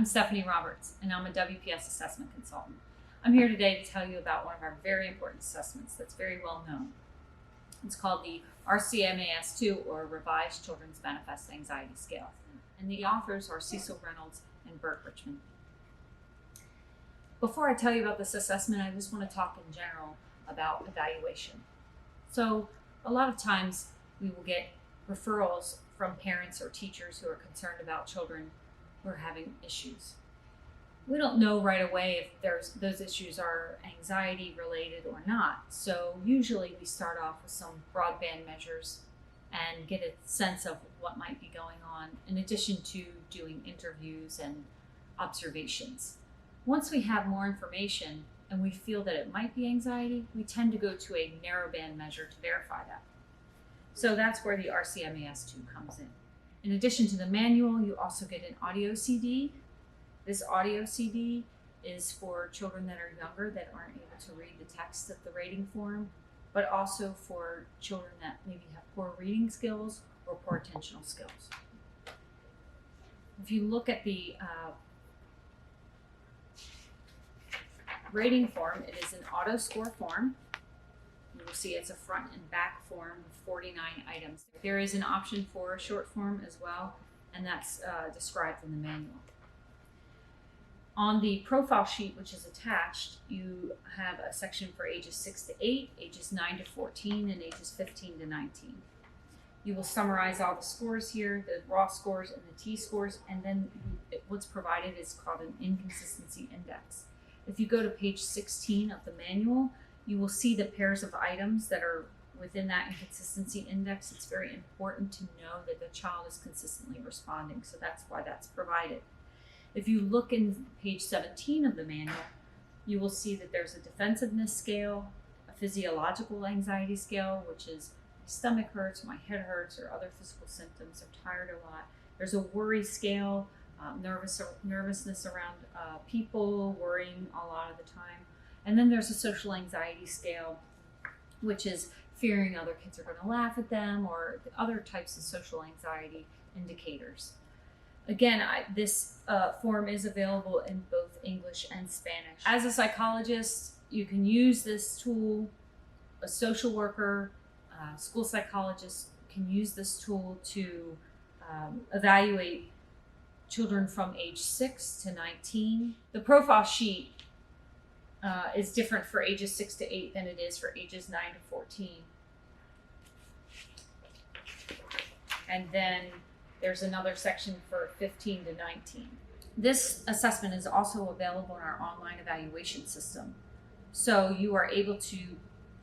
I'm Stephanie Roberts, and I'm a WPS assessment consultant. I'm here today to tell you about one of our very important assessments that's very well known. It's called the RCMAS-2, or Revised Children's Manifest Anxiety Scale. And the authors are Cecil Reynolds and Bert Richmond. Before I tell you about this assessment, I just want to talk in general about evaluation. So a lot of times we will get referrals from parents or teachers who are concerned about children who are having issues. We don't know right away if those issues are anxiety related or not. So usually we start off with some broadband measures and get a sense of what might be going on, in addition to doing interviews and observations. Once we have more information and we feel that it might be anxiety, we tend to go to a narrowband measure to verify that. So that's where the RCMAS-2 comes in. In addition to the manual, you also get an audio CD. This audio CD is for children that are younger that aren't able to read the text of the rating form, but also for children that maybe have poor reading skills or poor attentional skills. If you look at the rating form, it is an auto score form. You will see it's a front and back form with 49 items. There is an option for a short form as well, and that's described in the manual. On the profile sheet, which is attached, you have a section for ages 6 to 8, ages 9 to 14, and ages 15 to 19. You will summarize all the scores here, the raw scores and the T-scores, and then what's provided is called an inconsistency index. If you go to page 16 of the manual, you will see the pairs of items that are within that inconsistency index. It's very important to know that the child is consistently responding, so that's why that's provided. If you look in page 17 of the manual, you will see that there's a defensiveness scale, a physiological anxiety scale, which is my stomach hurts, my head hurts, or other physical symptoms, I'm tired a lot. There's a worry scale, nervousness around people, worrying a lot of the time. And then there's a social anxiety scale, which is fearing other kids are going to laugh at them, or other types of social anxiety indicators. Again, this form is available in both English and Spanish. As a psychologist, you can use this tool. A social worker, school psychologist can use this tool to evaluate children from age 6 to 19. The profile sheet is different for ages 6 to 8 than it is for ages 9 to 14. And then there's another section for 15 to 19. This assessment is also available in our online evaluation system. So you are able to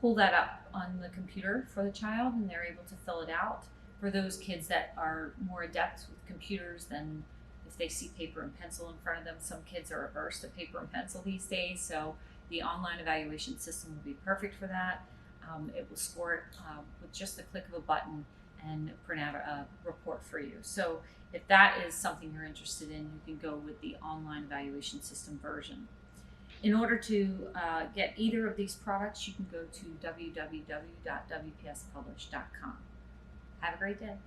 pull that up on the computer for the child, and they're able to fill it out. For those kids that are more adept with computers than if they see paper and pencil in front of them, some kids are averse to paper and pencil these days, so the online evaluation system will be perfect for that. It will score it with just the click of a button and print out a report for you. So if that is something you're interested in, you can go with the online evaluation system version. In order to get either of these products, you can go to www.wpspublish.com. Have a great day.